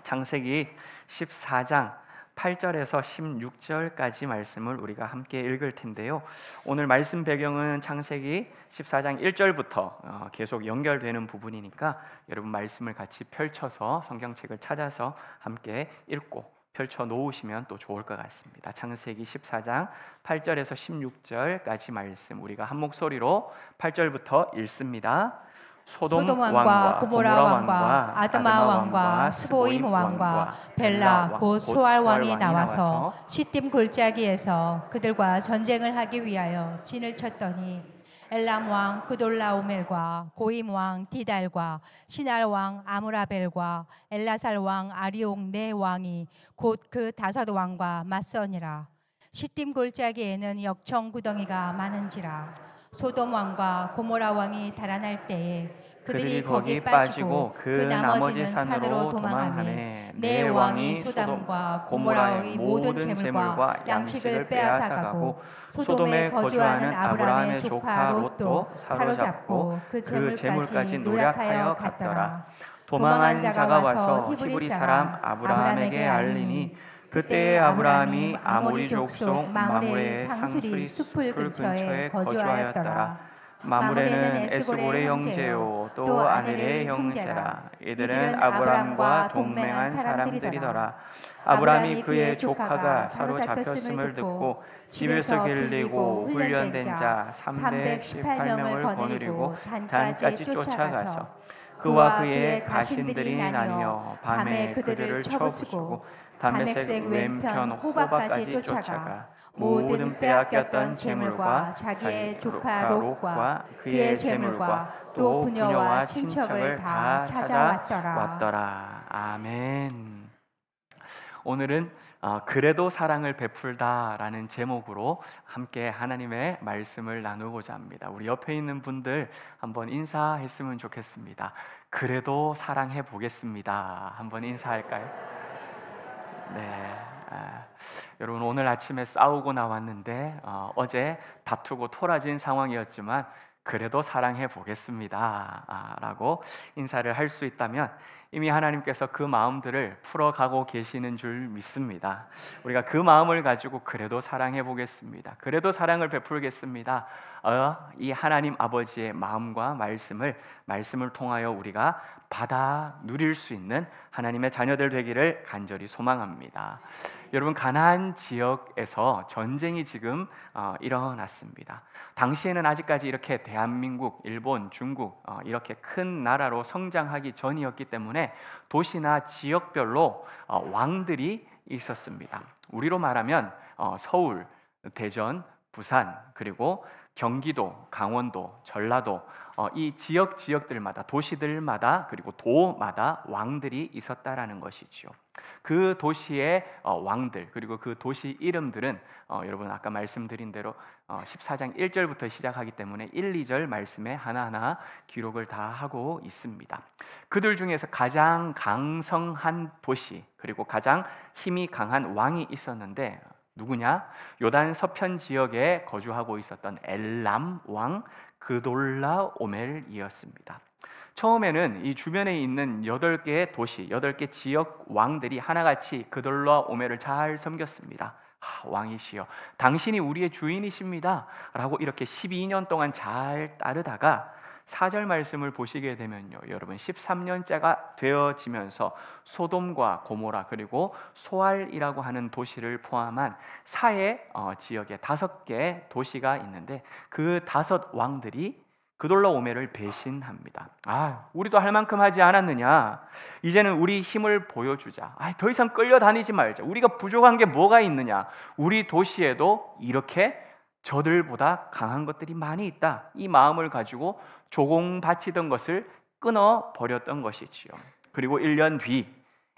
창세기 14장 8절에서 16절까지 말씀을 우리가 함께 읽을 텐데요. 오늘 말씀 배경은 창세기 14장 1절부터 계속 연결되는 부분이니까 여러분 말씀을 같이 펼쳐서 성경책을 찾아서 함께 읽고 펼쳐 놓으시면 또 좋을 것 같습니다. 창세기 14장 8절에서 16절까지 말씀 우리가 한 목소리로 8절부터 읽습니다. 소돔 왕과 고모라 왕과 아드마 왕과 스보임 왕과 벨라 곧 소알 왕이 나와서 시딤 골짜기에서 그들과 전쟁을 하기 위하여 진을 쳤더니 엘람 왕 그돌라오멜과 고임 왕 디달과 시날 왕 아므라벨과 엘라살 왕 아리옥 네 왕이 곧 그 다섯 왕과 맞서니라. 시딤 골짜기에는 역청 구덩이가 많은지라. 소돔 왕과 고모라 왕이 달아날 때에 그들이 거기 빠지고 그 나머지는 산으로 도망하매 네 왕이 소돔과 고모라의 모든 재물과 양식을 빼앗아가고 소돔에 거주하는 아브라함의 조카 롯도 사로잡고 그 재물까지 노략하여 갔더라. 도망한 자가 와서 히브리 사람 아브라함에게 알리니 그때에 아브라함이 아모리 족속 마므레의 상수리 숲을 근처에 거주하였더라. 마므레는 에스골의 형제요 또 아넬의 형제라. 이들은 아브라함과 동맹한 사람들이더라. 아브라함이 그의 조카가 사로잡혔음을 듣고 집에서 길리고 훈련된 자 318명을 거느리고 단까지 쫓아가서 그와 그의 가신들이 나뉘어 밤에 그들을 쳐부수고 다메섹 왼편 호박까지 쫓아가 모든 빼앗겼던 재물과 자기의 조카 롯과 그의 재물과 또 부녀와 친척을 다 찾아왔더라. 아멘. 오늘은 그래도 사랑을 베풀다라는 제목으로 함께 하나님의 말씀을 나누고자 합니다. 우리 옆에 있는 분들 한번 인사했으면 좋겠습니다. 그래도 사랑해 보겠습니다. 한번 인사할까요? 네. 여러분 오늘 아침에 싸우고 나왔는데 어제 다투고 토라진 상황이었지만 그래도 사랑해 보겠습니다 라고 인사를 할 수 있다면 이미 하나님께서 그 마음들을 풀어가고 계시는 줄 믿습니다. 우리가 그 마음을 가지고 그래도 사랑해 보겠습니다, 그래도 사랑을 베풀겠습니다, 이 하나님 아버지의 마음과 말씀을 통하여 우리가 받아 누릴 수 있는 하나님의 자녀들 되기를 간절히 소망합니다. 여러분 가나안 지역에서 전쟁이 지금 일어났습니다. 당시에는 아직까지 이렇게 대한민국, 일본, 중국 이렇게 큰 나라로 성장하기 전이었기 때문에 도시나 지역별로 왕들이 있었습니다. 우리로 말하면 서울, 대전, 부산, 그리고 경기도, 강원도, 전라도 이 지역들마다 도시들마다 그리고 도마다 왕들이 있었다라는 것이지요. 그 도시의 왕들 그리고 그 도시 이름들은 여러분 아까 말씀드린 대로 14장 1절부터 시작하기 때문에 1, 2절 말씀에 하나하나 기록을 다 하고 있습니다. 그들 중에서 가장 강성한 도시 그리고 가장 힘이 강한 왕이 있었는데 누구냐? 요단 서편 지역에 거주하고 있었던 엘람 왕 그돌라오멜이었습니다. 처음에는 이 주변에 있는 8개의 도시, 8개 지역 왕들이 하나같이 그돌라오멜을 잘 섬겼습니다. 왕이시여, 당신이 우리의 주인이십니다 라고 이렇게 12년 동안 잘 따르다가 4절 말씀을 보시게 되면요, 여러분 13년째가 되어지면서 소돔과 고모라 그리고 소알이라고 하는 도시를 포함한 사해 지역에 5개 도시가 있는데 그 5 왕들이 그돌라오멜을 배신합니다. 우리도 할 만큼 하지 않았느냐, 이제는 우리 힘을 보여주자, 더 이상 끌려다니지 말자, 우리가 부족한 게 뭐가 있느냐, 우리 도시에도 이렇게 저들보다 강한 것들이 많이 있다, 이 마음을 가지고 조공바치던 것을 끊어버렸던 것이지요. 그리고 1년 뒤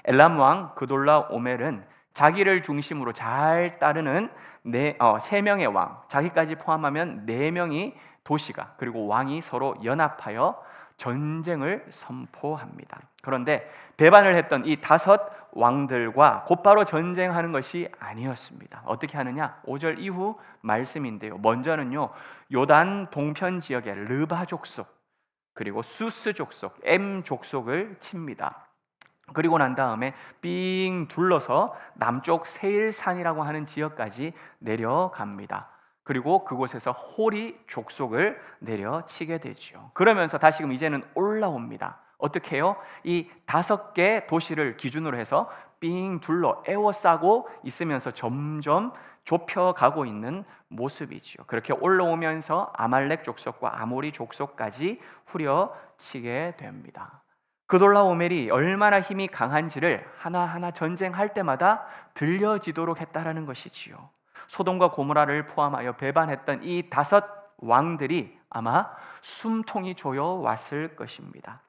엘람 왕 그돌라오멜은 자기를 중심으로 잘 따르는 3명의 왕, 자기까지 포함하면 4명이 도시가 그리고 왕이 서로 연합하여 전쟁을 선포합니다. 그런데 배반을 했던 이 5 왕들과 곧바로 전쟁하는 것이 아니었습니다. 어떻게 하느냐? 5절 이후 말씀인데요, 먼저는요 요단 동편 지역의 르바 족속 그리고 수스 족속, M 족속을 칩니다. 그리고 난 다음에 삥 둘러서 남쪽 세일산이라고 하는 지역까지 내려갑니다. 그리고 그곳에서 호리 족속을 내려치게 되죠. 그러면서 다시금 이제는 올라옵니다. 어떻게 해요? 이 5개 도시를 기준으로 해서 삥 둘러 에워싸고 있으면서 점점 좁혀가고 있는 모습이죠. 그렇게 올라오면서 아말렉 족속과 아모리 족속까지 후려치게 됩니다. 그돌라오멜이 얼마나 힘이 강한지를 하나하나 전쟁할 때마다 들려지도록 했다라는 것이지요. 소돔과 고모라를 포함하여 배반했던 이 5 왕들이 아마 숨통이 조여 왔을 것입니다.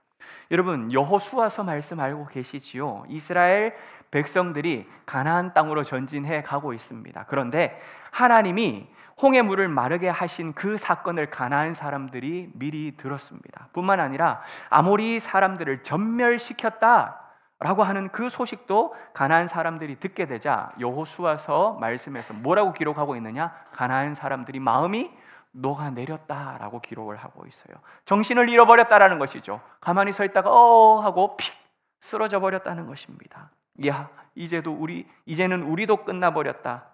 여러분, 여호수아서 말씀 알고 계시지요? 이스라엘 백성들이 가나안 땅으로 전진해 가고 있습니다. 그런데 하나님이 홍해 물을 마르게 하신 그 사건을 가나안 사람들이 미리 들었습니다. 뿐만 아니라 아모리 사람들을 전멸시켰다라고 하는 그 소식도 가나안 사람들이 듣게 되자 여호수아서 말씀에서 뭐라고 기록하고 있느냐? 가나안 사람들이 마음이 녹아내렸다라고 기록을 하고 있어요. 정신을 잃어버렸다라는 것이죠. 가만히 서 있다가 하고 픽 쓰러져 버렸다는 것입니다. 야, 이제는 우리도 끝나버렸다.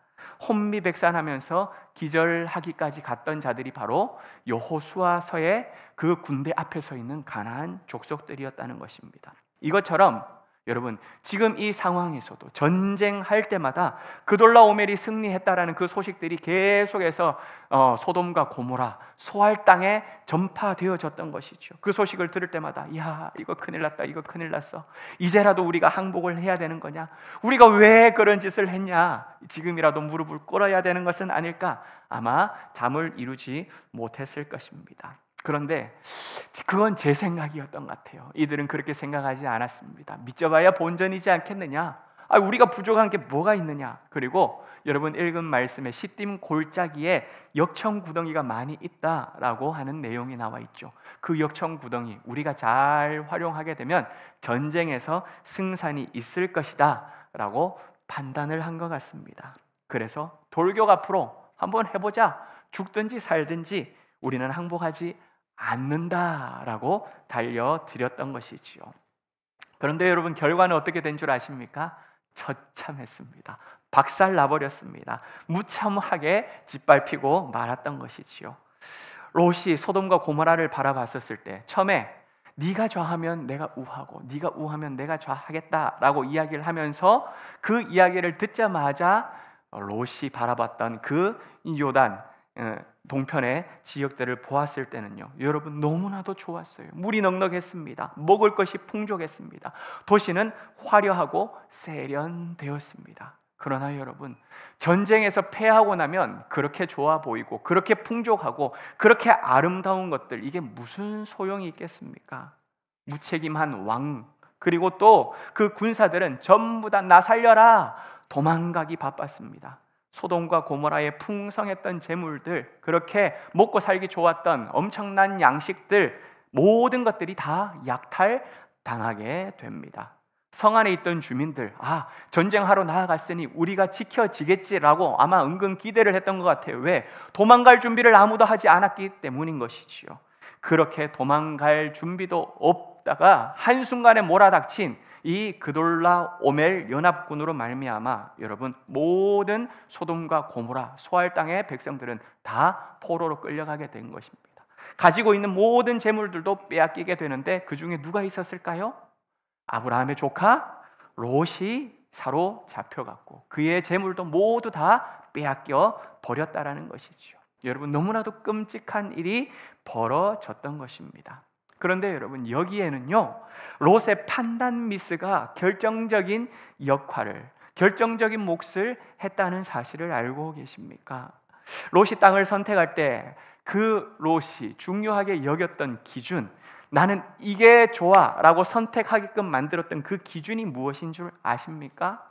혼미백산하면서 기절하기까지 갔던 자들이 바로 여호수아서의 그 군대 앞에 서 있는 가나안 족속들이었다는 것입니다. 이것처럼 여러분, 지금 이 상황에서도 전쟁할 때마다 그돌라오멜이 승리했다라는 그 소식들이 계속해서 소돔과 고모라 소알 땅에 전파되어졌던 것이죠. 그 소식을 들을 때마다 야, 이거 큰일 났다, 이거 큰일 났어. 이제라도 우리가 항복을 해야 되는 거냐? 우리가 왜 그런 짓을 했냐? 지금이라도 무릎을 꿇어야 되는 것은 아닐까? 아마 잠을 이루지 못했을 것입니다. 그런데 그건 제 생각이었던 것 같아요. 이들은 그렇게 생각하지 않았습니다. 믿져봐야 본전이지 않겠느냐? 우리가 부족한 게 뭐가 있느냐? 그리고 여러분 읽은 말씀에 시딤 골짜기에 역청 구덩이가 많이 있다라고 하는 내용이 나와 있죠. 그 역청 구덩이 우리가 잘 활용하게 되면 전쟁에서 승산이 있을 것이다 라고 판단을 한 것 같습니다. 그래서 돌격 앞으로 한번 해보자. 죽든지 살든지 우리는 항복하지 않는다라고 달려드렸던 것이지요. 그런데 여러분, 결과는 어떻게 된 줄 아십니까? 처참했습니다. 박살 나버렸습니다. 무참하게 짓밟히고 말았던 것이지요. 롯이 소돔과 고모라를 바라봤었을 때 처음에 네가 좌하면 내가 우하고 네가 우하면 내가 좌하겠다라고 이야기를 하면서 그 이야기를 듣자마자 롯이 바라봤던 그 요단 동편의 지역들을 보았을 때는요, 여러분 너무나도 좋았어요. 물이 넉넉했습니다. 먹을 것이 풍족했습니다. 도시는 화려하고 세련되었습니다. 그러나 여러분, 전쟁에서 패하고 나면 그렇게 좋아 보이고 그렇게 풍족하고 그렇게 아름다운 것들, 이게 무슨 소용이 있겠습니까? 무책임한 왕, 그리고 또 그 군사들은 전부 다 나 살려라 도망가기 바빴습니다. 소돔과 고모라의 풍성했던 재물들, 그렇게 먹고 살기 좋았던 엄청난 양식들, 모든 것들이 다 약탈당하게 됩니다. 성 안에 있던 주민들, 전쟁하러 나아갔으니 우리가 지켜지겠지라고 아마 은근 기대를 했던 것 같아요. 왜? 도망갈 준비를 아무도 하지 않았기 때문인 것이지요. 그렇게 도망갈 준비도 없다가 한순간에 몰아닥친 이 그돌라오멜 연합군으로 말미암아 여러분, 모든 소돔과 고모라 소알 땅의 백성들은 다 포로로 끌려가게 된 것입니다. 가지고 있는 모든 재물들도 빼앗기게 되는데 그 중에 누가 있었을까요? 아브라함의 조카 롯이 사로잡혀갔고 그의 재물도 모두 다 빼앗겨 버렸다라는 것이죠. 여러분, 너무나도 끔찍한 일이 벌어졌던 것입니다. 그런데 여러분, 여기에는요, 롯의 판단 미스가 결정적인 역할을, 결정적인 몫을 했다는 사실을 알고 계십니까? 롯이 땅을 선택할 때 그 롯이 중요하게 여겼던 기준, 나는 이게 좋아 라고 선택하게끔 만들었던 그 기준이 무엇인 줄 아십니까?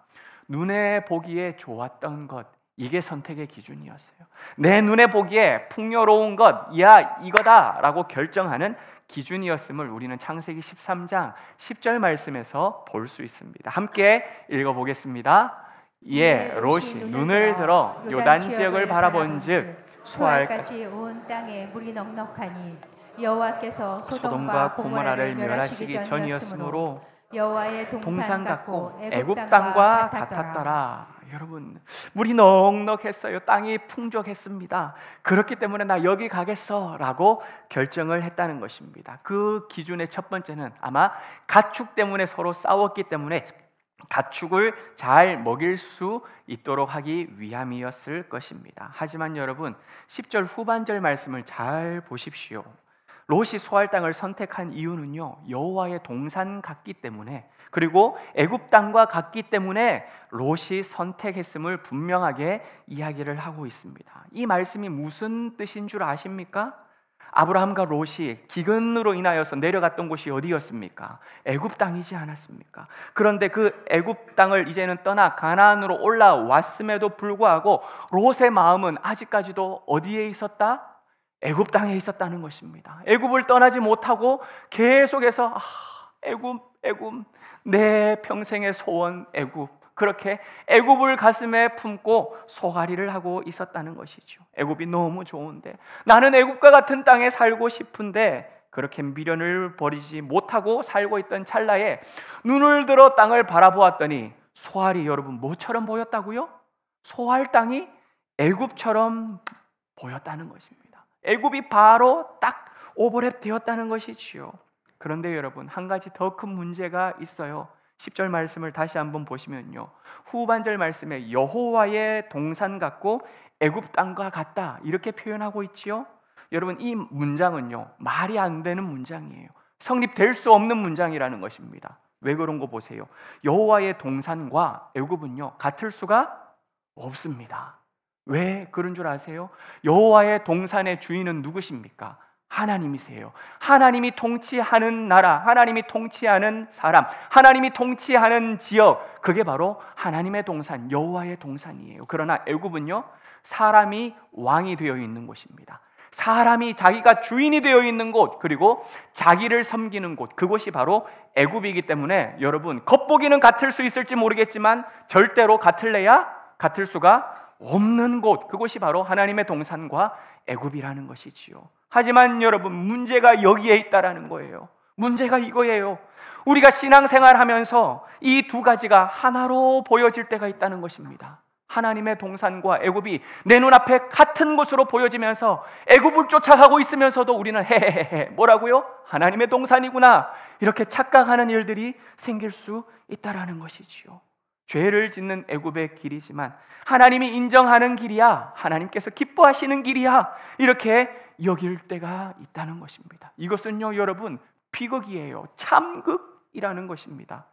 눈에 보기에 좋았던 것, 이게 선택의 기준이었어요. 내 눈에 보기에 풍요로운 것, 야 이거다 라고 결정하는 기준이었음을 우리는 창세기 13장 10절 말씀에서 볼 수 있습니다. 함께 읽어보겠습니다. 롯이 눈을 들어 요단 지역을 바라본즉 수알까지 온 땅에 물이 넉넉하니 여호와께서 소돔과 고모라를 멸하시기 전이었으므로 여호와의 동산 같고 애굽 땅과 땅과 같았더라. 같았더라. 여러분, 물이 넉넉했어요. 땅이 풍족했습니다. 그렇기 때문에 나 여기 가겠어라고 결정을 했다는 것입니다. 그 기준의 첫 번째는 아마 가축 때문에 서로 싸웠기 때문에 가축을 잘 먹일 수 있도록 하기 위함이었을 것입니다. 하지만 여러분, 10절 후반절 말씀을 잘 보십시오. 롯이 소할 땅을 선택한 이유는요, 여호와의 동산 같기 때문에, 그리고 애굽 땅과 같기 때문에 롯이 선택했음을 분명하게 이야기를 하고 있습니다. 이 말씀이 무슨 뜻인 줄 아십니까? 아브라함과 롯이 기근으로 인하여서 내려갔던 곳이 어디였습니까? 애굽 땅이지 않았습니까? 그런데 그 애굽 땅을 이제는 떠나 가나안으로 올라왔음에도 불구하고 롯의 마음은 아직까지도 어디에 있었다? 애굽 땅에 있었다는 것입니다. 애굽을 떠나지 못하고 계속해서 애굽 내 평생의 소원 애굽, 그렇게 애굽을 가슴에 품고 소갈이를 하고 있었다는 것이죠. 애굽이 너무 좋은데, 나는 애굽과 같은 땅에 살고 싶은데, 그렇게 미련을 버리지 못하고 살고 있던 찰나에 눈을 들어 땅을 바라보았더니 소알이 여러분 뭐처럼 보였다고요? 소알 땅이 애굽처럼 보였다는 것입니다. 애굽이 바로 딱 오버랩 되었다는 것이지요. 그런데 여러분, 한 가지 더 큰 문제가 있어요. 10절 말씀을 다시 한번 보시면요, 후반절 말씀에 여호와의 동산 같고 애굽 땅과 같다 이렇게 표현하고 있지요. 여러분, 이 문장은요, 말이 안 되는 문장이에요. 성립될 수 없는 문장이라는 것입니다. 왜 그런 거 보세요. 여호와의 동산과 애굽은요 같을 수가 없습니다. 왜 그런 줄 아세요? 여호와의 동산의 주인은 누구십니까? 하나님이세요. 하나님이 통치하는 나라, 하나님이 통치하는 사람, 하나님이 통치하는 지역, 그게 바로 하나님의 동산, 여호와의 동산이에요. 그러나 애굽은요, 사람이 왕이 되어 있는 곳입니다. 사람이 자기가 주인이 되어 있는 곳, 그리고 자기를 섬기는 곳, 그곳이 바로 애굽이기 때문에 여러분, 겉보기는 같을 수 있을지 모르겠지만 절대로 같을 수가 없는 곳, 그곳이 바로 하나님의 동산과 애굽이라는 것이지요. 하지만 여러분, 문제가 여기에 있다라는 거예요. 문제가 이거예요. 우리가 신앙생활하면서 이 두 가지가 하나로 보여질 때가 있다는 것입니다. 하나님의 동산과 애굽이 내 눈앞에 같은 곳으로 보여지면서 애굽을 쫓아가고 있으면서도 우리는 헤헤헤 뭐라고요? 하나님의 동산이구나 이렇게 착각하는 일들이 생길 수 있다라는 것이지요. 죄를 짓는 애굽의 길이지만 하나님이 인정하는 길이야, 하나님께서 기뻐하시는 길이야 이렇게 여길 때가 있다는 것입니다. 이것은요 여러분, 비극이에요. 참극이라는 것입니다.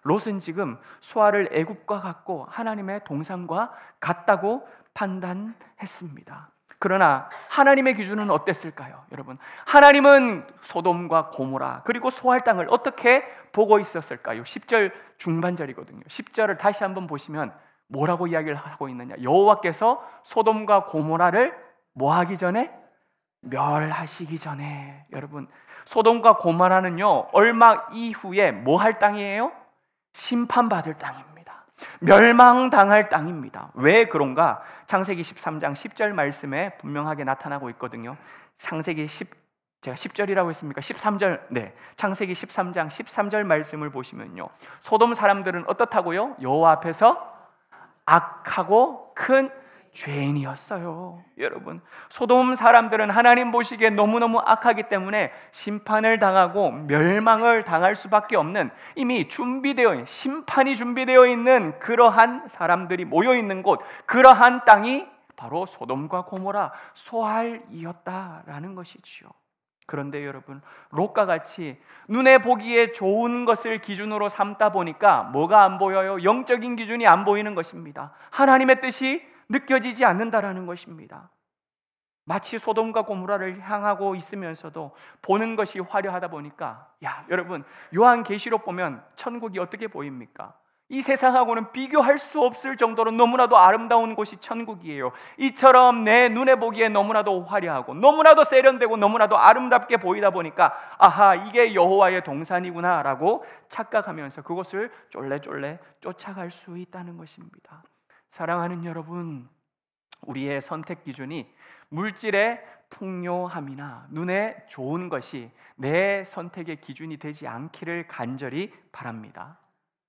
롯은 지금 소알을 애굽과 같고 하나님의 동산과 같다고 판단했습니다. 그러나 하나님의 기준은 어땠을까요? 여러분, 하나님은 소돔과 고모라 그리고 소알 땅을 어떻게 보고 있었을까요? 10절 중반절이거든요. 10절을 다시 한번 보시면 뭐라고 이야기를 하고 있느냐, 여호와께서 소돔과 고모라를 뭐 하기 전에? 멸하시기 전에. 여러분, 소돔과 고모라는요 얼마 이후에 뭐 할 땅이에요? 심판받을 땅입니다. 멸망당할 땅입니다. 왜 그런가? 창세기 13장 10절 말씀에 분명하게 나타나고 있거든요. 창세기 10 제가 10절이라고 했습니까? 13절. 네. 창세기 13장 13절 말씀을 보시면요, 소돔 사람들은 어떻다고요? 여호와 앞에서 악하고 큰 죄인이었어요. 여러분, 소돔 사람들은 하나님 보시기에 너무너무 악하기 때문에 심판을 당하고 멸망을 당할 수밖에 없는, 이미 심판이 준비되어 있는 그러한 사람들이 모여 있는 곳, 그러한 땅이 바로 소돔과 고모라, 소알이었다라는 것이지요. 그런데 여러분, 롯과 같이 눈에 보기에 좋은 것을 기준으로 삼다 보니까 뭐가 안 보여요? 영적인 기준이 안 보이는 것입니다. 하나님의 뜻이 느껴지지 않는다라는 것입니다. 마치 소돔과 고모라를 향하고 있으면서도 보는 것이 화려하다 보니까, 여러분, 요한계시록 보면 천국이 어떻게 보입니까? 이 세상하고는 비교할 수 없을 정도로 너무나도 아름다운 곳이 천국이에요. 이처럼 내 눈에 보기에 너무나도 화려하고 너무나도 세련되고 너무나도 아름답게 보이다 보니까 아하, 이게 여호와의 동산이구나 라고 착각하면서 그곳을 쫄래쫄래 쫓아갈 수 있다는 것입니다. 사랑하는 여러분, 우리의 선택 기준이 물질의 풍요함이나 눈에 좋은 것이 내 선택의 기준이 되지 않기를 간절히 바랍니다.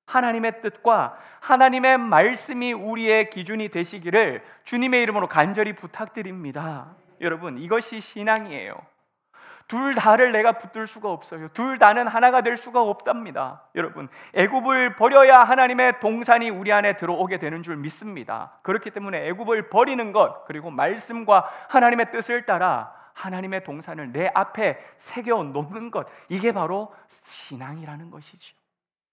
하나님의 뜻과 하나님의 말씀이 우리의 기준이 되시기를 주님의 이름으로 간절히 부탁드립니다. 여러분, 이것이 신앙이에요. 둘 다를 내가 붙들 수가 없어요. 둘 다는 하나가 될 수가 없답니다. 여러분, 애굽을 버려야 하나님의 동산이 우리 안에 들어오게 되는 줄 믿습니다. 그렇기 때문에 애굽을 버리는 것, 그리고 말씀과 하나님의 뜻을 따라 하나님의 동산을 내 앞에 새겨 놓는 것, 이게 바로 신앙이라는 것이죠.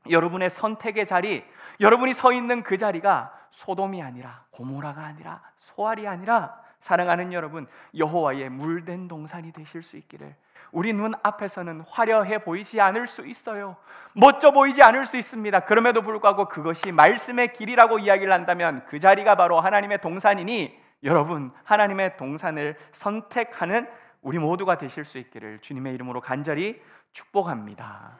여러분의 선택의 자리, 여러분이 서 있는 그 자리가 소돔이 아니라, 고모라가 아니라, 소알이 아니라 사랑하는 여러분, 여호와의 물된 동산이 되실 수 있기를. 우리 눈 앞에서는 화려해 보이지 않을 수 있어요. 멋져 보이지 않을 수 있습니다. 그럼에도 불구하고 그것이 말씀의 길이라고 이야기를 한다면 그 자리가 바로 하나님의 동산이니, 여러분, 하나님의 동산을 선택하는 우리 모두가 되실 수 있기를 주님의 이름으로 간절히 축복합니다.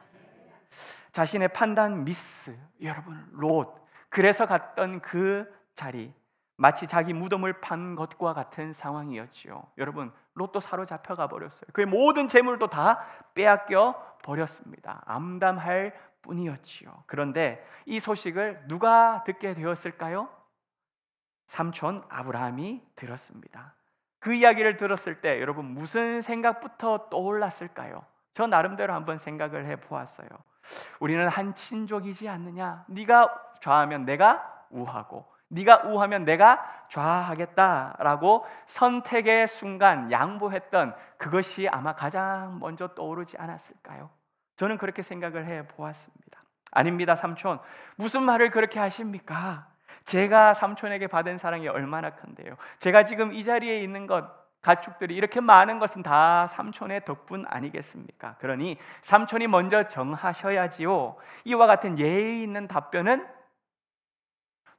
자신의 판단 미스, 여러분, 롯, 그래서 갔던 그 자리, 마치 자기 무덤을 판 것과 같은 상황이었지요. 여러분, 롯도 사로잡혀가 버렸어요. 그의 모든 재물도 다 빼앗겨 버렸습니다. 암담할 뿐이었지요. 그런데 이 소식을 누가 듣게 되었을까요? 삼촌 아브라함이 들었습니다. 그 이야기를 들었을 때 여러분, 무슨 생각부터 떠올랐을까요? 저 나름대로 한번 생각을 해보았어요. 우리는 한 친족이지 않느냐? 네가 좌하면 내가 우하고, 네가 우하면 내가 좌하겠다라고 선택의 순간 양보했던 그것이 아마 가장 먼저 떠오르지 않았을까요? 저는 그렇게 생각을 해보았습니다. 아닙니다, 삼촌. 무슨 말을 그렇게 하십니까? 제가 삼촌에게 받은 사랑이 얼마나 큰데요. 제가 지금 이 자리에 있는 것, 가축들이 이렇게 많은 것은 다 삼촌의 덕분 아니겠습니까? 그러니 삼촌이 먼저 정하셔야지요. 이와 같은 예의 있는 답변은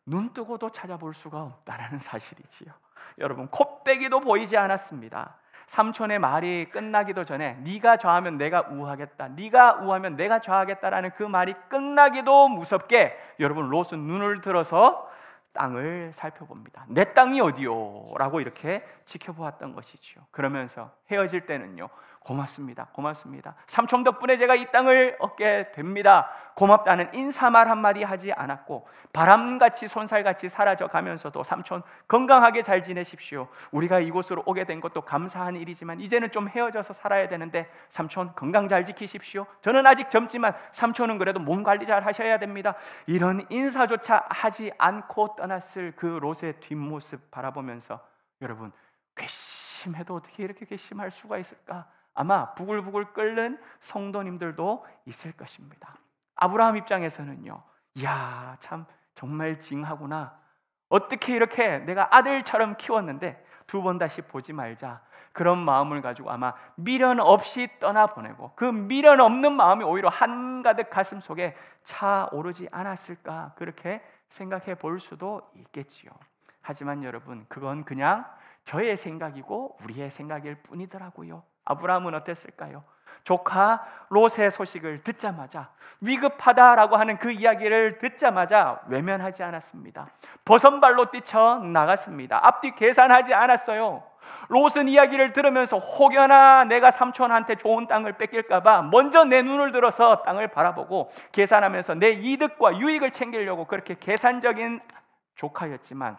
눈 뜨고도 찾아볼 수가 없다는 사실이지요. 여러분, 코빼기도 보이지 않았습니다. 삼촌의 말이 끝나기도 전에 네가 좌하면 내가 우하겠다, 네가 우하면 내가 좌하겠다라는 그 말이 끝나기도 무섭게 여러분, 롯은 눈을 들어서 땅을 살펴봅니다. 내 땅이 어디요? 라고 이렇게 지켜보았던 것이죠. 그러면서 헤어질 때는요, 고맙습니다, 고맙습니다, 삼촌 덕분에 제가 이 땅을 얻게 됩니다, 고맙다는 인사말 한마디 하지 않았고, 바람같이 손살같이 사라져 가면서도 삼촌 건강하게 잘 지내십시오, 우리가 이곳으로 오게 된 것도 감사한 일이지만 이제는 좀 헤어져서 살아야 되는데 삼촌 건강 잘 지키십시오, 저는 아직 젊지만 삼촌은 그래도 몸 관리 잘 하셔야 됩니다, 이런 인사조차 하지 않고 떠났을 그 롯의 뒷모습 바라보면서 여러분, 괘씸해도 어떻게 이렇게 괘씸할 수가 있을까? 아마 부글부글 끓는 성도님들도 있을 것입니다. 아브라함 입장에서는요, 이야, 참 정말 징하구나, 어떻게 이렇게 내가 아들처럼 키웠는데 두 번 다시 보지 말자, 그런 마음을 가지고 아마 미련 없이 떠나보내고, 그 미련 없는 마음이 오히려 한가득 가슴 속에 차오르지 않았을까, 그렇게 생각해 볼 수도 있겠지요. 하지만 여러분, 그건 그냥 저의 생각이고 우리의 생각일 뿐이더라고요. 아브라함은 어땠을까요? 조카 롯의 소식을 듣자마자, 위급하다라고 하는 그 이야기를 듣자마자 외면하지 않았습니다. 버선발로 뛰쳐나갔습니다. 앞뒤 계산하지 않았어요. 롯은 이야기를 들으면서 혹여나 내가 삼촌한테 좋은 땅을 뺏길까 봐 먼저 내 눈을 들어서 땅을 바라보고 계산하면서 내 이득과 유익을 챙기려고 그렇게 계산적인 조카였지만,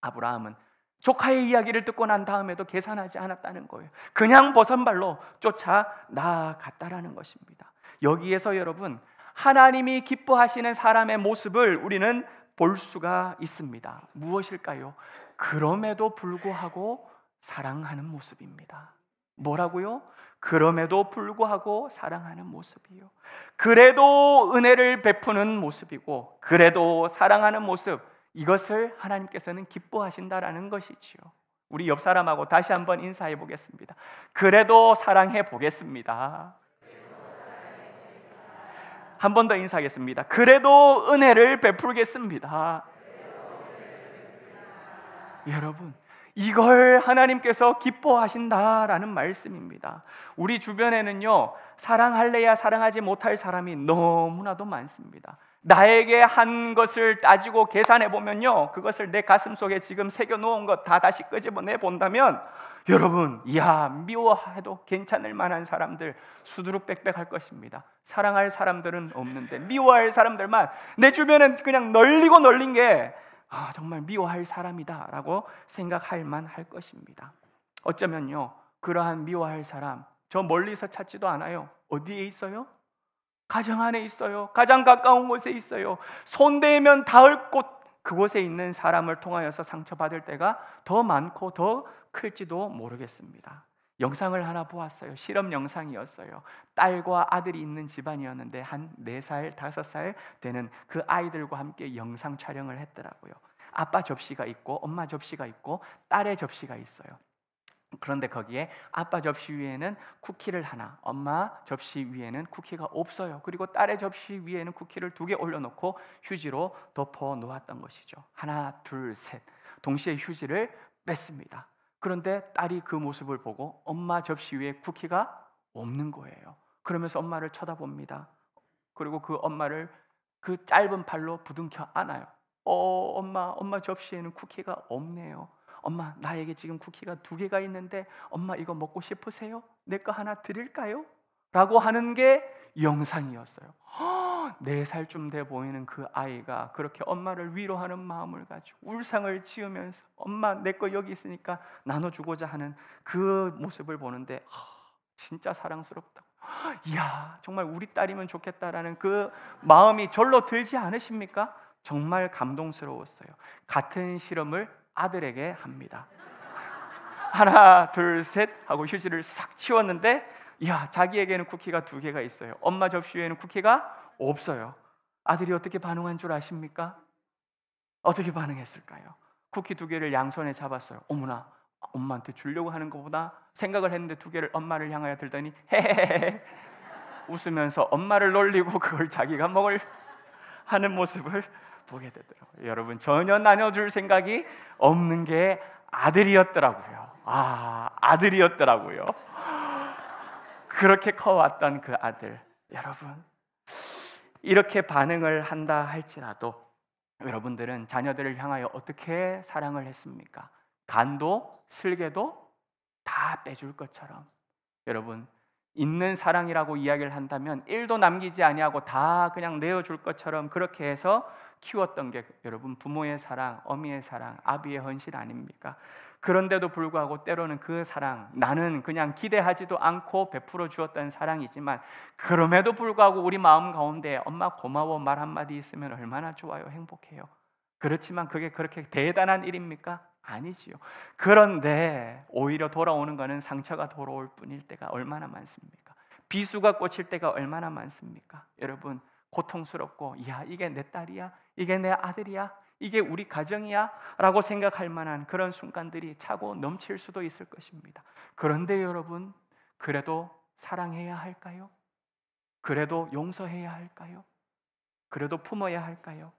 아브라함은 조카의 이야기를 듣고 난 다음에도 계산하지 않았다는 거예요. 그냥 버선발로 쫓아나갔다라는 것입니다. 여기에서 여러분, 하나님이 기뻐하시는 사람의 모습을 우리는 볼 수가 있습니다. 무엇일까요? 그럼에도 불구하고 사랑하는 모습입니다. 뭐라고요? 그럼에도 불구하고 사랑하는 모습이요. 그래도 은혜를 베푸는 모습이고, 그래도 사랑하는 모습, 이것을 하나님께서는 기뻐하신다라는 것이지요. 우리 옆 사람하고 다시 한번 인사해 보겠습니다. 그래도 사랑해 보겠습니다. 한 번 더 인사하겠습니다. 그래도 은혜를 베풀겠습니다. 여러분, 이걸 하나님께서 기뻐하신다라는 말씀입니다. 우리 주변에는요, 사랑할래야 사랑하지 못할 사람이 너무나도 많습니다. 나에게 한 것을 따지고 계산해 보면요, 그것을 내 가슴 속에 지금 새겨 놓은 것 다 다시 끄집어내 본다면 여러분, 이야, 미워해도 괜찮을 만한 사람들 수두룩빽빽할 것입니다. 사랑할 사람들은 없는데 미워할 사람들만 내 주변은 그냥 널리고 널린 게 정말 미워할 사람이다 라고 생각할 만할 것입니다. 어쩌면요, 그러한 미워할 사람 저 멀리서 찾지도 않아요. 어디에 있어요? 가정 안에 있어요. 가장 가까운 곳에 있어요. 손대면 닿을 곳, 그곳에 있는 사람을 통하여서 상처받을 때가 더 많고 더 클지도 모르겠습니다. 영상을 하나 보았어요. 실험 영상이었어요. 딸과 아들이 있는 집안이었는데 한 4살, 5살 되는 그 아이들과 함께 영상 촬영을 했더라고요. 아빠 접시가 있고 엄마 접시가 있고 딸의 접시가 있어요. 그런데 거기에 아빠 접시 위에는 쿠키를 하나, 엄마 접시 위에는 쿠키가 없어요. 그리고 딸의 접시 위에는 쿠키를 2개 올려놓고 휴지로 덮어 놓았던 것이죠. 하나, 둘, 셋, 동시에 휴지를 뺐습니다. 그런데 딸이 그 모습을 보고 엄마 접시 위에 쿠키가 없는 거예요. 그러면서 엄마를 쳐다봅니다. 그리고 그 엄마를 그 짧은 팔로 부둥켜 안아요. 엄마 접시에는 쿠키가 없네요. 엄마, 나에게 지금 쿠키가 2개가 있는데 엄마 이거 먹고 싶으세요? 내 거 하나 드릴까요? 라고 하는 게 영상이었어요. 4살쯤 돼 보이는 그 아이가 그렇게 엄마를 위로하는 마음을 가지고 울상을 지으면서 엄마 내 거 여기 있으니까 나눠주고자 하는 그 모습을 보는데 진짜 사랑스럽다. 이야, 정말 우리 딸이면 좋겠다라는 그 마음이 절로 들지 않으십니까? 정말 감동스러웠어요. 같은 실험을 아들에게 합니다. 하나, 둘, 셋 하고 휴지를 싹 치웠는데 자기에게는 쿠키가 2개가 있어요. 엄마 접시 위에는 쿠키가 없어요. 아들이 어떻게 반응한 줄 아십니까? 어떻게 반응했을까요? 쿠키 2개를 양손에 잡았어요. 어머나, 엄마한테 주려고 하는 것보다 생각을 했는데 2개를 엄마를 향하여 들더니 헤헤헤 웃으면서 엄마를 놀리고 그걸 자기가 먹을 하는 모습을 보게 되더라고요. 여러분, 전혀 나눠줄 생각이 없는 게 아들이었더라고요. 아들이었더라고요. 그렇게 커왔던 그 아들. 여러분, 이렇게 반응을 한다 할지라도 여러분들은 자녀들을 향하여 어떻게 사랑을 했습니까? 간도 슬개도 다 빼줄 것처럼. 여러분, 있는 사랑이라고 이야기를 한다면 1도 남기지 아니하고 다 그냥 내어줄 것처럼 그렇게 해서 키웠던 게 여러분 부모의 사랑, 어미의 사랑, 아비의 헌신 아닙니까? 그런데도 불구하고 때로는 그 사랑, 나는 그냥 기대하지도 않고 베풀어 주었던 사랑이지만 그럼에도 불구하고 우리 마음 가운데 엄마 고마워 말 한마디 있으면 얼마나 좋아요, 행복해요. 그렇지만 그게 그렇게 대단한 일입니까? 아니지요. 그런데 오히려 돌아오는 것은 상처가 돌아올 뿐일 때가 얼마나 많습니까? 비수가 꽂힐 때가 얼마나 많습니까? 여러분, 고통스럽고 이게 내 딸이야? 이게 내 아들이야? 이게 우리 가정이야? 라고 생각할 만한 그런 순간들이 차고 넘칠 수도 있을 것입니다. 그런데 여러분, 그래도 사랑해야 할까요? 그래도 용서해야 할까요? 그래도 품어야 할까요?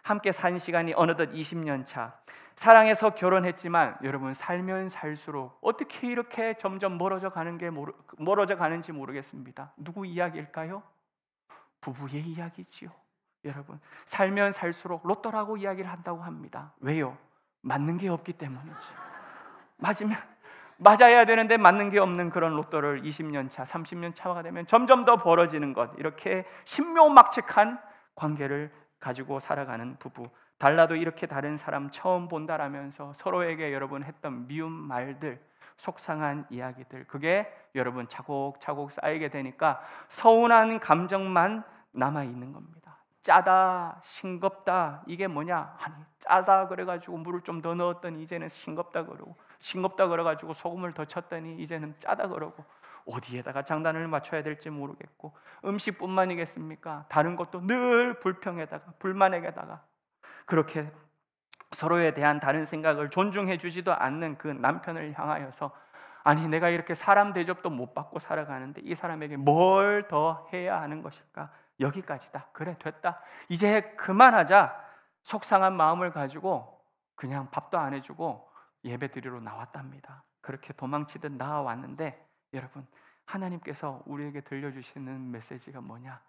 함께 산 시간이 어느덧 20년 차. 사랑해서 결혼했지만 여러분, 살면 살수록 어떻게 이렇게 점점 멀어져 가는지 모르겠습니다. 누구 이야기일까요? 부부의 이야기지요. 여러분, 살면 살수록 로또라고 이야기를 한다고 합니다. 왜요? 맞는 게 없기 때문이죠. 맞아야 되는데 맞는 게 없는 그런 로또를 20년 차, 30년 차가 되면 점점 더 벌어지는 것, 이렇게 신묘막측한 관계를 가지고 살아가는 부부. 달라도 이렇게 다른 사람 처음 본다라면서 서로에게 여러분 했던 미운 말들, 속상한 이야기들, 그게 여러분 차곡차곡 쌓이게 되니까 서운한 감정만 남아있는 겁니다. 짜다, 싱겁다, 이게 뭐냐? 아니, 짜다 그래가지고 물을 좀 더 넣었더니 이제는 싱겁다 그러고, 싱겁다 그래가지고 소금을 더 쳤더니 이제는 짜다 그러고, 어디에다가 장단을 맞춰야 될지 모르겠고, 음식뿐만이겠습니까? 다른 것도 늘 불평에다가 불만에다가 그렇게 서로에 대한 다른 생각을 존중해 주지도 않는 그 남편을 향하여서 아니, 내가 이렇게 사람 대접도 못 받고 살아가는데 이 사람에게 뭘 더 해야 하는 것일까? 여기까지다. 그래, 됐다. 이제 그만하자. 속상한 마음을 가지고 그냥 밥도 안 해주고 예배 드리러 나왔답니다. 그렇게 도망치듯 나와왔는데 여러분, 하나님께서 우리에게 들려주시는 메시지가 뭐냐?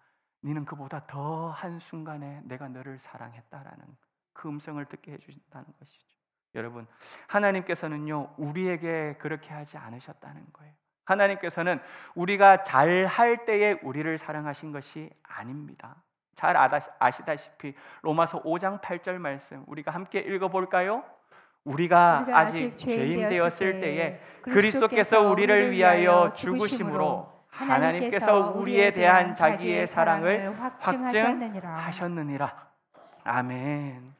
너는 그보다 더 한순간에 내가 너를 사랑했다라는 그 음성을 듣게 해주신다는 것이죠. 여러분, 하나님께서는요 우리에게 그렇게 하지 않으셨다는 거예요. 하나님께서는 우리가 잘할 때에 우리를 사랑하신 것이 아닙니다. 잘 아시다시피 로마서 5장 8절 말씀 우리가 함께 읽어볼까요? 우리가 아직 죄인 되었을 때에 그리스도께서 우리를 위하여 죽으심으로 하나님께서 우리에 대한 자기의 사랑을 확증하셨느니라. 아멘.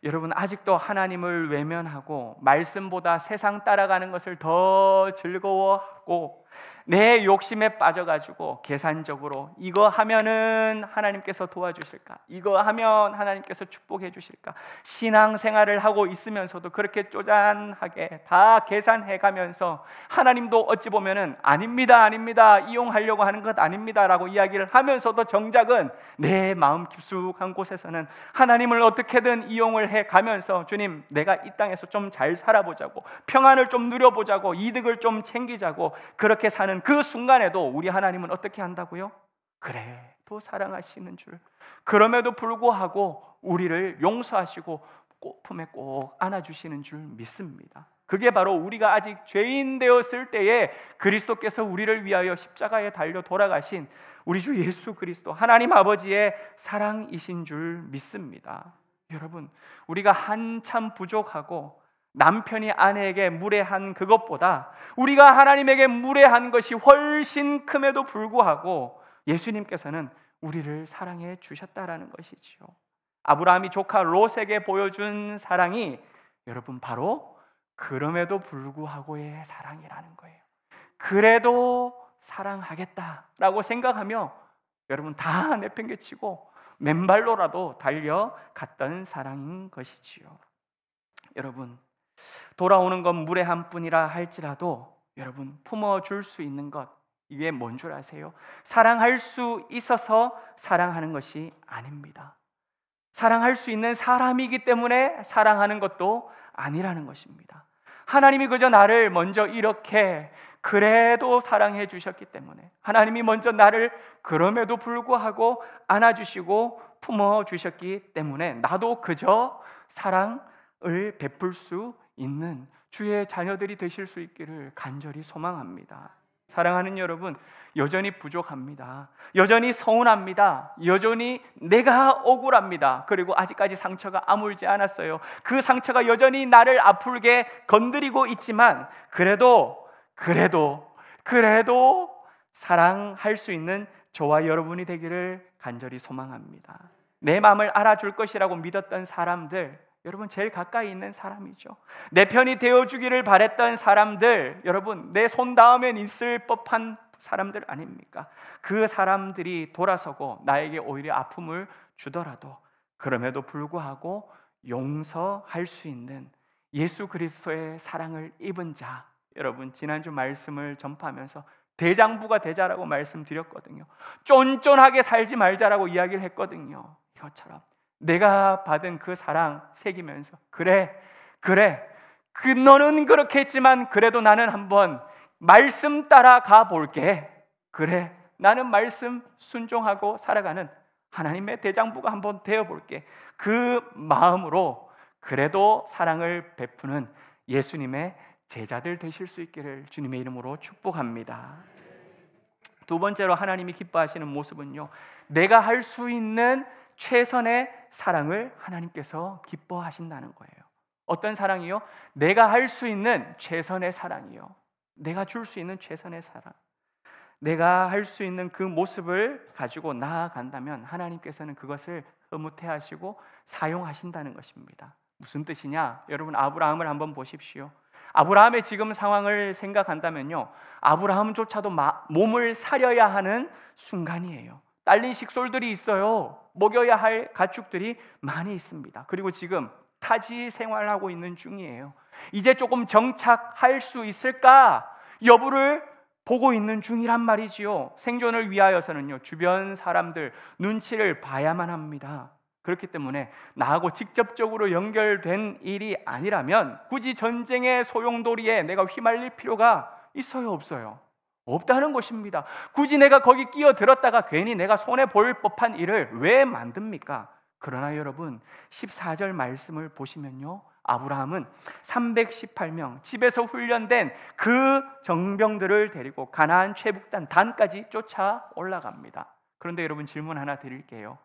여러분, 아직도 하나님을 외면하고 말씀보다 세상 따라가는 것을 더 즐거워하고 내 욕심에 빠져가지고 계산적으로 이거 하면은 하나님께서 도와주실까, 이거 하면 하나님께서 축복해 주실까, 신앙생활을 하고 있으면서도 그렇게 쪼잔하게 다 계산해가면서 하나님도 어찌 보면은 아닙니다 이용하려고 하는 것 아닙니다 라고 이야기를 하면서도 정작은 내 마음 깊숙한 곳에서는 하나님을 어떻게든 이용을 해가면서 주님, 내가 이 땅에서 좀 잘 살아보자고, 평안을 좀 누려보자고, 이득을 좀 챙기자고 그렇게 사는 그 순간에도 우리 하나님은 어떻게 한다고요? 그래도 사랑하시는 줄, 그럼에도 불구하고 우리를 용서하시고 품에 꼭 안아주시는 줄 믿습니다. 그게 바로 우리가 아직 죄인 되었을 때에 그리스도께서 우리를 위하여 십자가에 달려 돌아가신 우리 주 예수 그리스도 하나님 아버지의 사랑이신 줄 믿습니다. 여러분, 우리가 한참 부족하고 남편이 아내에게 무례한 그것보다 우리가 하나님에게 무례한 것이 훨씬 큼에도 불구하고 예수님께서는 우리를 사랑해 주셨다라는 것이지요. 아브라함이 조카 롯에게 보여준 사랑이 여러분 바로 그럼에도 불구하고의 사랑이라는 거예요. 그래도 사랑하겠다라고 생각하며 여러분 다 내팽개치고 맨발로라도 달려갔던 사랑인 것이지요. 여러분, 돌아오는 건 무례한 뿐이라 할지라도 여러분 품어줄 수 있는 것, 이게 뭔 줄 아세요? 사랑할 수 있어서 사랑하는 것이 아닙니다. 사랑할 수 있는 사람이기 때문에 사랑하는 것도 아니라는 것입니다. 하나님이 그저 나를 먼저 이렇게 그래도 사랑해 주셨기 때문에, 하나님이 먼저 나를 그럼에도 불구하고 안아주시고 품어주셨기 때문에 나도 그저 사랑을 베풀 수 있는 주의 자녀들이 되실 수 있기를 간절히 소망합니다. 사랑하는 여러분, 여전히 부족합니다. 여전히 서운합니다. 여전히 내가 억울합니다. 그리고 아직까지 상처가 아물지 않았어요. 그 상처가 여전히 나를 아프게 건드리고 있지만 그래도 사랑할 수 있는 저와 여러분이 되기를 간절히 소망합니다. 내 마음을 알아줄 것이라고 믿었던 사람들, 여러분 제일 가까이 있는 사람이죠. 내 편이 되어주기를 바랬던 사람들, 여러분 내 손 닿으면 있을 법한 사람들 아닙니까? 그 사람들이 돌아서고 나에게 오히려 아픔을 주더라도 그럼에도 불구하고 용서할 수 있는 예수 그리스도의 사랑을 입은 자, 여러분 지난주 말씀을 전파하면서 대장부가 되자라고 말씀드렸거든요. 쫀쫀하게 살지 말자라고 이야기를 했거든요. 이것처럼 내가 받은 그 사랑 새기면서 그래 너는 그렇게 했지만 그래도 나는 한번 말씀 따라가 볼게. 그래, 나는 말씀 순종하고 살아가는 하나님의 대장부가 한번 되어볼게. 그 마음으로 그래도 사랑을 베푸는 예수님의 제자들 되실 수 있기를 주님의 이름으로 축복합니다. 두 번째로 하나님이 기뻐하시는 모습은요, 내가 할 수 있는 최선의 사랑을 하나님께서 기뻐하신다는 거예요. 어떤 사랑이요? 내가 할 수 있는 최선의 사랑이요. 내가 줄 수 있는 최선의 사랑, 내가 할 수 있는 그 모습을 가지고 나아간다면 하나님께서는 그것을 흐뭇해하시고 사용하신다는 것입니다. 무슨 뜻이냐? 여러분 아브라함을 한번 보십시오. 아브라함의 지금 상황을 생각한다면요, 아브라함조차도 몸을 사려야 하는 순간이에요. 딸린 식솔들이 있어요. 먹여야 할 가축들이 많이 있습니다. 그리고 지금 타지 생활하고 있는 중이에요. 이제 조금 정착할 수 있을까 여부를 보고 있는 중이란 말이지요. 생존을 위하여서는요, 주변 사람들 눈치를 봐야만 합니다. 그렇기 때문에 나하고 직접적으로 연결된 일이 아니라면 굳이 전쟁의 소용돌이에 내가 휘말릴 필요가 있어요, 없어요? 없다는 것입니다. 굳이 내가 거기 끼어들었다가 괜히 내가 손해볼 법한 일을 왜 만듭니까? 그러나 여러분 14절 말씀을 보시면요, 아브라함은 318명 집에서 훈련된 그 정병들을 데리고 가나안 최북단 단까지 쫓아 올라갑니다. 그런데 여러분 질문 하나 드릴게요.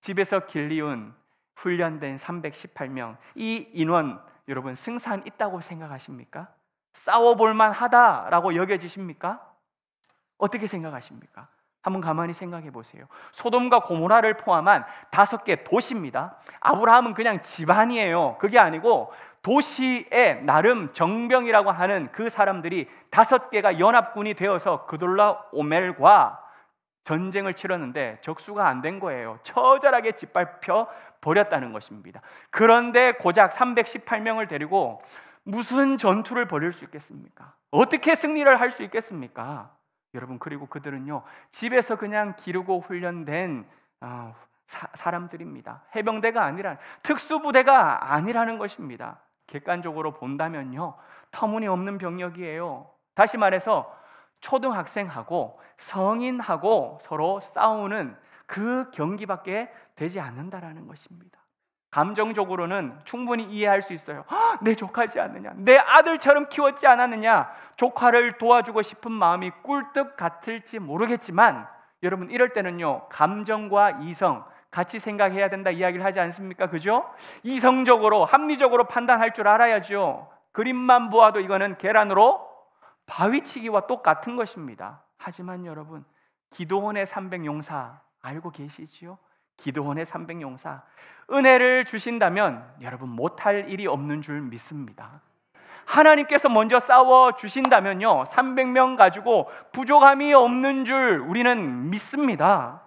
집에서 길리운 훈련된 318명, 이 인원 여러분 승산 있다고 생각하십니까? 싸워볼만 하다라고 여겨지십니까? 어떻게 생각하십니까? 한번 가만히 생각해 보세요. 소돔과 고모라를 포함한 5개 도시입니다. 아브라함은 그냥 집안이에요. 그게 아니고 도시에 나름 정병이라고 하는 그 사람들이 5개가 연합군이 되어서 그돌라 오멜과 전쟁을 치렀는데 적수가 안 된 거예요. 처절하게 짓밟혀 버렸다는 것입니다. 그런데 고작 318명을 데리고 무슨 전투를 벌일 수 있겠습니까? 어떻게 승리를 할 수 있겠습니까? 여러분, 그리고 그들은요 집에서 그냥 기르고 훈련된 사람들입니다. 해병대가 아니라 특수부대가 아니라는 것입니다. 객관적으로 본다면요 터무니없는 병력이에요. 다시 말해서 초등학생하고 성인하고 서로 싸우는 그 경기밖에 되지 않는다라는 것입니다. 감정적으로는 충분히 이해할 수 있어요. 내 조카지 않느냐, 내 아들처럼 키웠지 않았느냐, 조카를 도와주고 싶은 마음이 꿀떡 같을지 모르겠지만 여러분, 이럴 때는요 감정과 이성 같이 생각해야 된다 이야기를 하지 않습니까? 그죠? 이성적으로 합리적으로 판단할 줄 알아야죠. 그림만 보아도 이거는 계란으로 바위치기와 똑같은 것입니다. 하지만 여러분, 기드온의 300용사 알고 계시지요? 기드온의 300용사, 은혜를 주신다면 여러분 못할 일이 없는 줄 믿습니다. 하나님께서 먼저 싸워 주신다면요 300명 가지고 부족함이 없는 줄 우리는 믿습니다.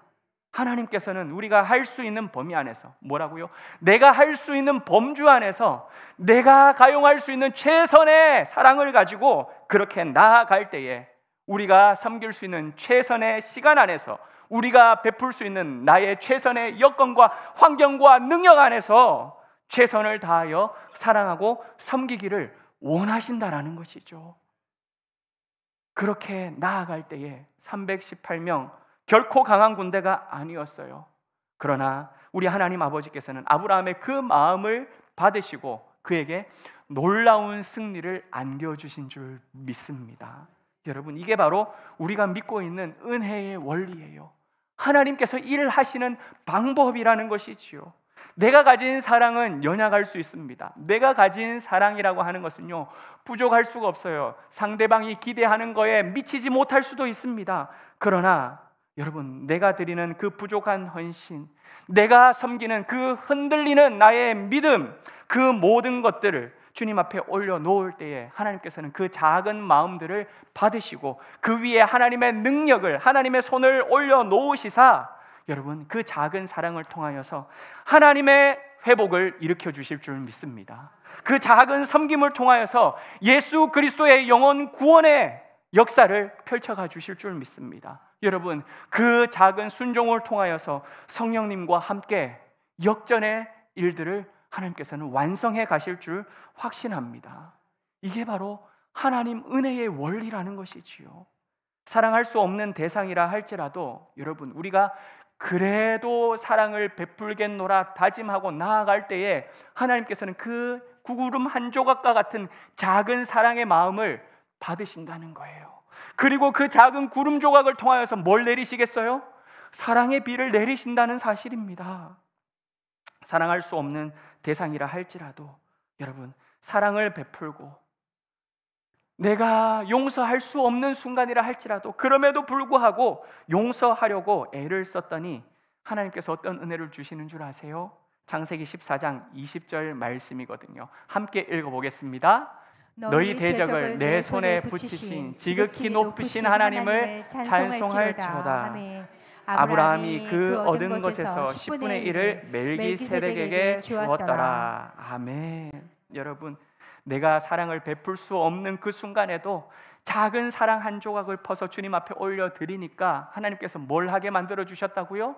하나님께서는 우리가 할 수 있는 범위 안에서, 뭐라고요? 내가 할 수 있는 범주 안에서 내가 가용할 수 있는 최선의 사랑을 가지고 그렇게 나아갈 때에 우리가 섬길 수 있는 최선의 시간 안에서 우리가 베풀 수 있는 나의 최선의 여건과 환경과 능력 안에서 최선을 다하여 사랑하고 섬기기를 원하신다라는 것이죠. 그렇게 나아갈 때에 318명 결코 강한 군대가 아니었어요. 그러나 우리 하나님 아버지께서는 아브라함의 그 마음을 받으시고 그에게 놀라운 승리를 안겨주신 줄 믿습니다. 여러분, 이게 바로 우리가 믿고 있는 은혜의 원리예요. 하나님께서 일을 하시는 방법이라는 것이지요. 내가 가진 사랑은 연약할 수 있습니다. 내가 가진 사랑이라고 하는 것은요 부족할 수가 없어요. 상대방이 기대하는 거에 미치지 못할 수도 있습니다. 그러나 여러분, 내가 드리는 그 부족한 헌신, 내가 섬기는 그 흔들리는 나의 믿음, 그 모든 것들을 주님 앞에 올려놓을 때에 하나님께서는 그 작은 마음들을 받으시고 그 위에 하나님의 능력을, 하나님의 손을 올려놓으시사 여러분 그 작은 사랑을 통하여서 하나님의 회복을 일으켜 주실 줄 믿습니다. 그 작은 섬김을 통하여서 예수 그리스도의 영원 구원의 역사를 펼쳐가 주실 줄 믿습니다. 여러분, 그 작은 순종을 통하여서 성령님과 함께 역전의 일들을 하나님께서는 완성해 가실 줄 확신합니다. 이게 바로 하나님 은혜의 원리라는 것이지요. 사랑할 수 없는 대상이라 할지라도 여러분, 우리가 그래도 사랑을 베풀겠노라 다짐하고 나아갈 때에 하나님께서는 그 구구름 한 조각과 같은 작은 사랑의 마음을 받으신다는 거예요. 그리고 그 작은 구름 조각을 통하여서 뭘 내리시겠어요? 사랑의 비를 내리신다는 사실입니다. 사랑할 수 없는 대상이라 할지라도 여러분, 사랑을 베풀고 내가 용서할 수 없는 순간이라 할지라도 그럼에도 불구하고 용서하려고 애를 썼더니 하나님께서 어떤 은혜를 주시는 줄 아세요? 창세기 14장 20절 말씀이거든요. 함께 읽어보겠습니다. 너희 대적을 내 손에 붙이신 지극히 높으신 하나님을 찬송할지어다. 아브라함이 그 얻은 것에서 10분의 1을 멜기세덱에게 주었더라. 아멘. 여러분, 내가 사랑을 베풀 수 없는 그 순간에도 작은 사랑 한 조각을 퍼서 주님 앞에 올려드리니까 하나님께서 뭘 하게 만들어 주셨다고요?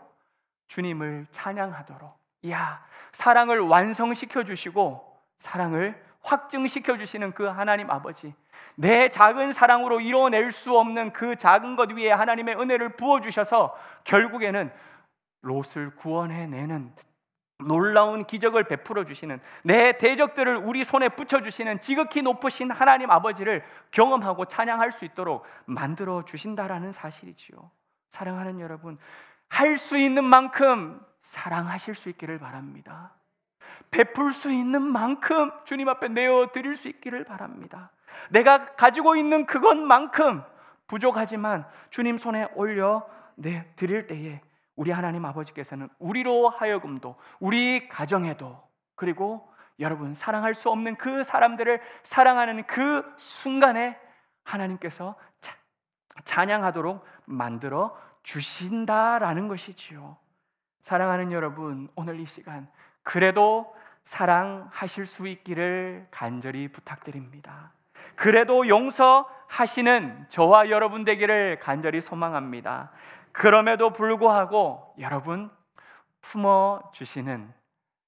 주님을 찬양하도록, 이야, 사랑을 완성시켜 주시고 사랑을 확증시켜 주시는 그 하나님 아버지, 내 작은 사랑으로 이뤄낼 수 없는 그 작은 것 위에 하나님의 은혜를 부어주셔서 결국에는 롯을 구원해내는 놀라운 기적을 베풀어 주시는, 내 대적들을 우리 손에 붙여주시는 지극히 높으신 하나님 아버지를 경험하고 찬양할 수 있도록 만들어 주신다라는 사실이지요. 사랑하는 여러분, 할 수 있는 만큼 사랑하실 수 있기를 바랍니다. 베풀 수 있는 만큼 주님 앞에 내어 드릴 수 있기를 바랍니다. 내가 가지고 있는 그것만큼 부족하지만 주님 손에 올려 드릴 때에 우리 하나님 아버지께서는 우리로 하여금도, 우리 가정에도, 그리고 여러분 사랑할 수 없는 그 사람들을 사랑하는 그 순간에 하나님께서 찬양하도록 만들어 주신다라는 것이지요. 사랑하는 여러분, 오늘 이 시간 그래도 사랑하실 수 있기를 간절히 부탁드립니다. 그래도 용서하시는 저와 여러분 되기를 간절히 소망합니다. 그럼에도 불구하고 여러분 품어주시는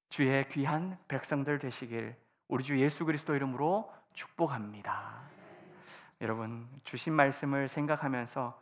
주의 귀한 백성들 되시길 우리 주 예수 그리스도 이름으로 축복합니다. 여러분, 주신 말씀을 생각하면서